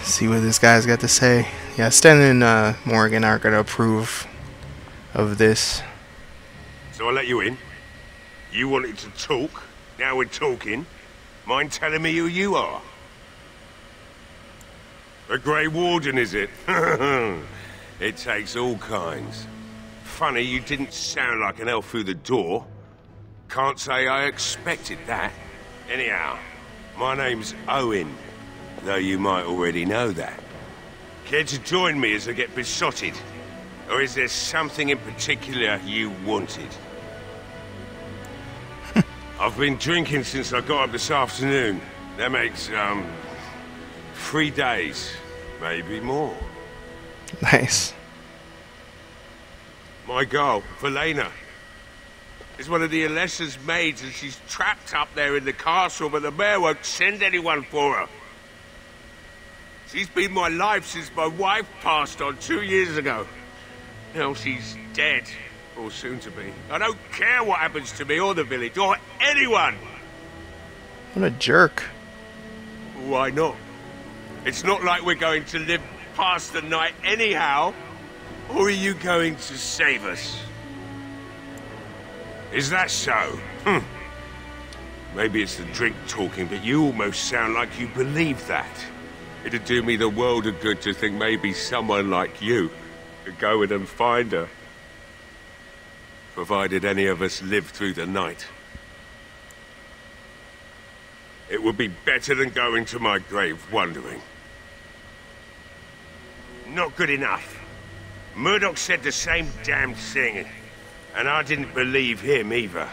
See what this guy's got to say. Yeah, Sten and Morgan aren't gonna approve of this. So I let you in. You wanted to talk. Now we're talking. Mind telling me who you are? A Grey Warden, is it? It takes all kinds. Funny you didn't sound like an elf through the door. Can't say I expected that. Anyhow, my name's Owen, though you might already know that. Care to join me as I get besotted? Or is there something in particular you wanted? I've been drinking since I got up this afternoon. That makes, 3 days, maybe more. Nice. My girl, Valena, is one of the Alessa's maids, and she's trapped up there in the castle, but the mayor won't send anyone for her. She's been my life since my wife passed on 2 years ago. Now she's dead, or soon to be. I don't care what happens to me or the village, or anyone! What a jerk. Why not? It's not like we're going to live past the night anyhow. Or are you going to save us? Is that so? Maybe it's the drink talking, but you almost sound like you believe that. It'd do me the world of good to think maybe someone like you could go in and find her. Provided any of us live through the night. It would be better than going to my grave wondering. Not good enough. Murdoch said the same damn thing, and I didn't believe him either.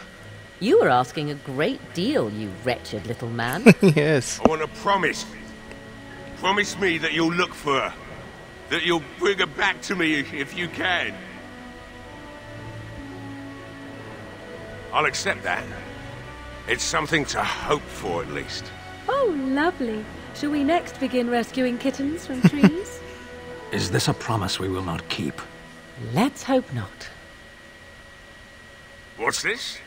You were asking a great deal, you wretched little man. Yes. I want to promise. Promise me that you'll look for her. That you'll bring her back to me if you can. I'll accept that. It's something to hope for, at least. Oh, lovely. Shall we next begin rescuing kittens from trees? Is this a promise we will not keep? Let's hope not. What's this?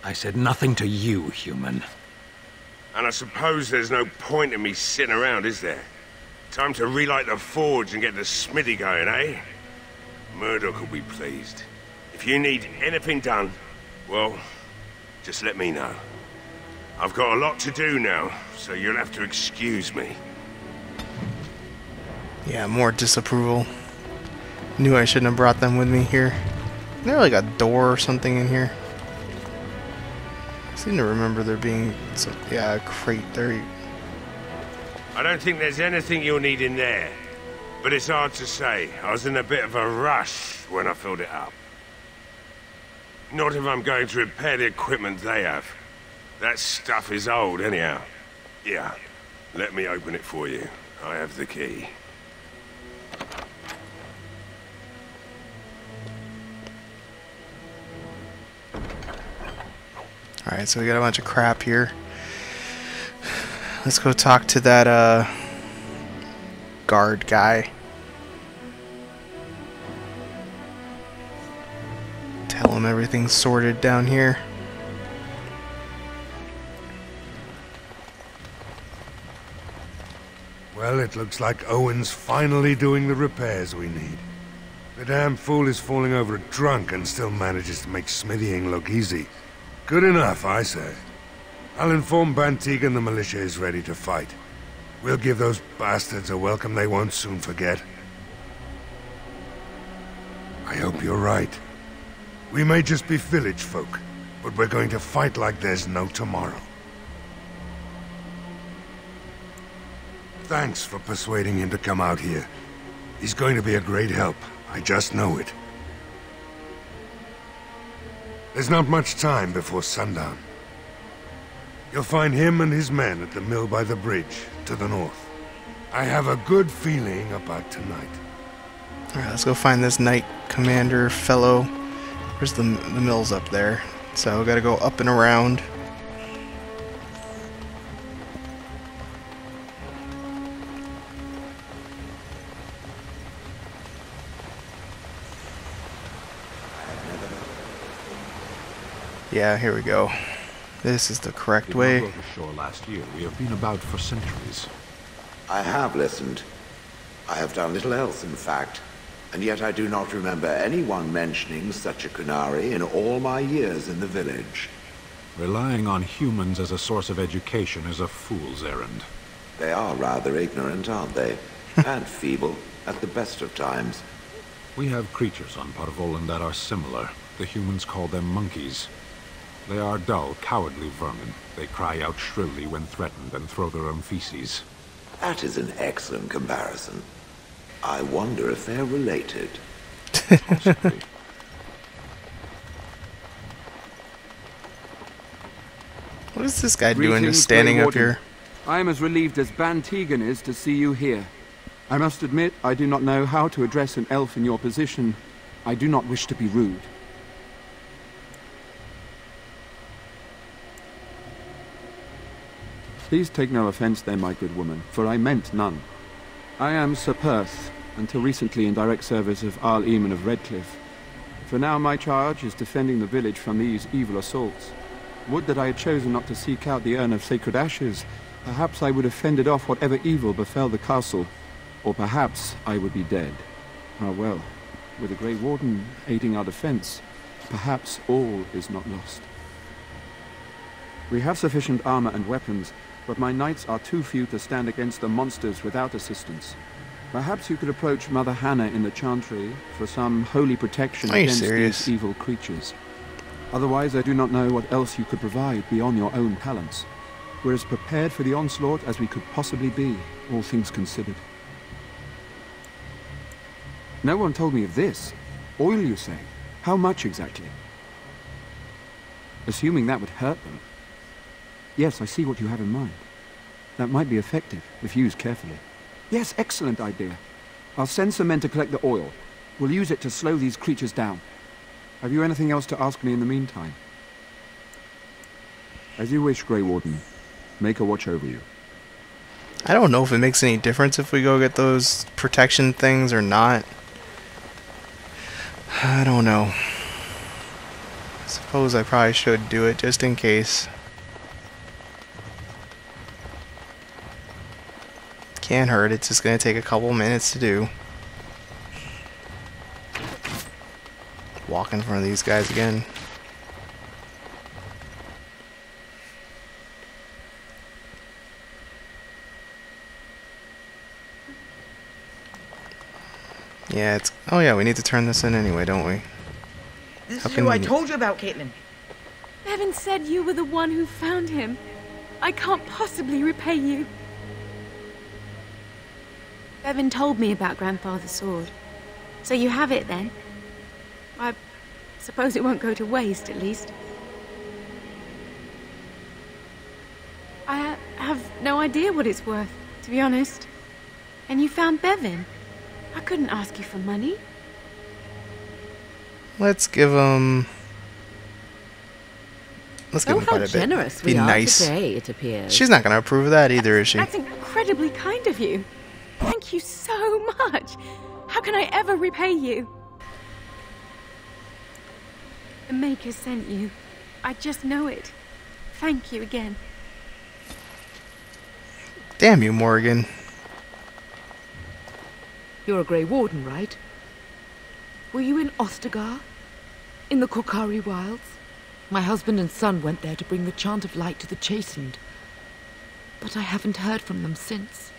I said nothing to you, human. And I suppose there's no point in me sitting around, is there? Time to relight the forge and get the smithy going, eh? Murdoch will be pleased. If you need anything done, well, just let me know. I've got a lot to do now, so you'll have to excuse me. Yeah, more disapproval. Knew I shouldn't have brought them with me here. Isn't there like a door or something in here? I seem to remember there being some, yeah, a crate there. I don't think there's anything you'll need in there. But it's hard to say. I was in a bit of a rush when I filled it up. Not if I'm going to repair the equipment they have. That stuff is old anyhow. Yeah, let me open it for you. I have the key. Alright, so we got a bunch of crap here. Let's go talk to that guard guy. Tell him everything's sorted down here. Well, it looks like Owen's finally doing the repairs we need. The damn fool is falling over drunk and still manages to make smithying look easy. Good enough, I say. I'll inform Bantig and the militia is ready to fight. We'll give those bastards a welcome they won't soon forget. I hope you're right. We may just be village folk, but we're going to fight like there's no tomorrow. Thanks for persuading him to come out here. He's going to be a great help. I just know it. There's not much time before sundown. You'll find him and his men at the mill by the bridge, to the north. I have a good feeling about tonight. Alright, let's go find this knight commander fellow. Where's the mill's up there? So we gotta go up and around. Yeah, here we go. This is the correct way. Did not go to shore last year. We have been about for centuries. I have listened. I have done little else, in fact. And yet I do not remember anyone mentioning such a Kunari in all my years in the village. Relying on humans as a source of education is a fool's errand. They are rather ignorant, aren't they? And feeble, at the best of times. We have creatures on Parvolan that are similar. The humans call them monkeys. They are dull, cowardly vermin. They cry out shrilly when threatened and throw their own feces. That is an excellent comparison. I wonder if they're related. Possibly. What is this guy doing Greetings, just standing Grey up Warden. here? I am as relieved as Ban Tegan is to see you here. I must admit, I do not know how to address an elf in your position. I do not wish to be rude. Please take no offense then, my good woman, for I meant none. I am Sir Perth, until recently in direct service of Arl Eamon of Redcliffe. For now my charge is defending the village from these evil assaults. Would that I had chosen not to seek out the urn of sacred ashes. Perhaps I would have fended off whatever evil befell the castle, or perhaps I would be dead. Ah well, with the Grey Warden aiding our defense, perhaps all is not lost. We have sufficient armor and weapons, but my knights are too few to stand against the monsters without assistance. Perhaps you could approach Mother Hannah in the Chantry for some holy protection Are you against serious? these evil creatures. Otherwise, I do not know what else you could provide beyond your own talents. We're as prepared for the onslaught as we could possibly be, all things considered. No one told me of this. Oil, you say? How much exactly? Assuming that would hurt them. Yes, I see what you have in mind. That might be effective, if used carefully. Yes, excellent idea. I'll send some men to collect the oil. We'll use it to slow these creatures down. Have you anything else to ask me in the meantime? As you wish, Grey Warden. Make a watch over you. I don't know if it makes any difference if we go get those protection things or not. I don't know. I suppose I probably should do it just in case. Can't hurt, it's just gonna take a couple minutes to do. Walk in front of these guys again. Yeah, it's... Oh yeah, we need to turn this in anyway, don't we? This How is who I convenient. told you about, Caitlin. Bevin said you were the one who found him. I can't possibly repay you. Bevin told me about Grandfather's sword. So you have it then? I suppose it won't go to waste, at least. I have no idea what it's worth, to be honest. And you found Bevin. I couldn't ask you for money. Let's give him... Let's give Oh, him how quite a bit. generous Be we are nice. today, it appears. She's not gonna approve of that either, is she? That's incredibly kind of you. Thank you so much. How can I ever repay you? The Maker sent you. I just know it. Thank you again. Damn you, Morgan. You're a Grey Warden, right? Were you in Ostagar? In the Korkari Wilds? My husband and son went there to bring the chant of light to the chastened. But I haven't heard from them since.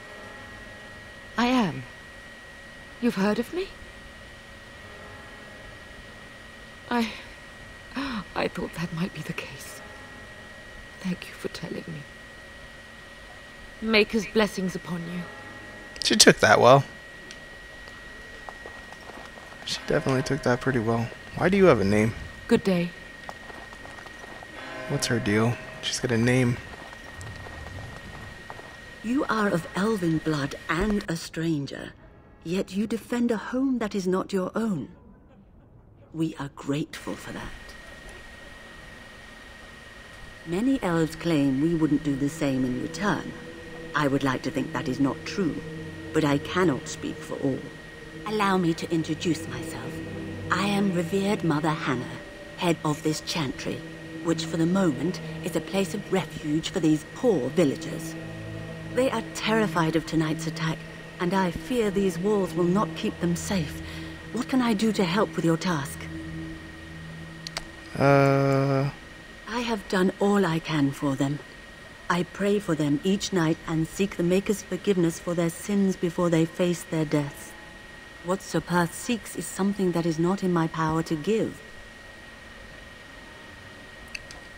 I am. You've heard of me? I thought that might be the case. Thank you for telling me. Maker's blessings upon you. She took that well. She definitely took that pretty well. Why do you have a name? Good day. What's her deal? She's got a name. You are of elven blood and a stranger, yet you defend a home that is not your own. We are grateful for that. Many elves claim we wouldn't do the same in return. I would like to think that is not true, but I cannot speak for all. Allow me to introduce myself. I am revered Mother Hannah, head of this chantry, which for the moment is a place of refuge for these poor villagers. They are terrified of tonight's attack, and I fear these walls will not keep them safe. What can I do to help with your task? I have done all I can for them. I pray for them each night and seek the Maker's forgiveness for their sins before they face their deaths. What Sir Perth seeks is something that is not in my power to give.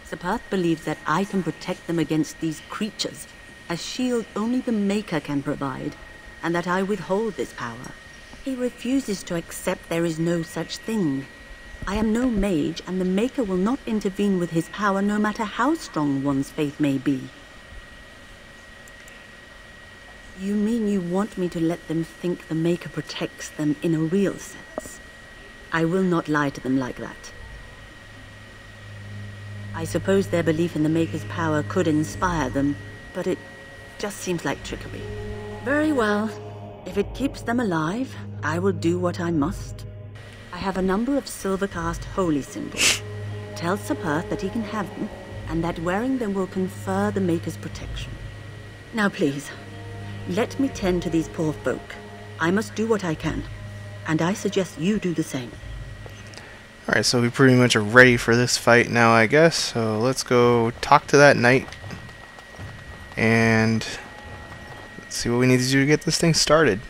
Sir Perth believes that I can protect them against these creatures, a shield only the Maker can provide, and that I withhold this power. He refuses to accept there is no such thing. I am no mage, and the Maker will not intervene with his power no matter how strong one's faith may be. You mean you want me to let them think the Maker protects them in a real sense? I will not lie to them like that. I suppose their belief in the Maker's power could inspire them, but it just seems like trickery. Very well. If it keeps them alive, I will do what I must. I have a number of silver-cast holy symbols. Tell Sir Perth that he can have them, and that wearing them will confer the Maker's protection. Now please, let me tend to these poor folk. I must do what I can, and I suggest you do the same. Alright, so we pretty much are ready for this fight now, I guess. So let's go talk to that knight, and let's see what we need to do to get this thing started.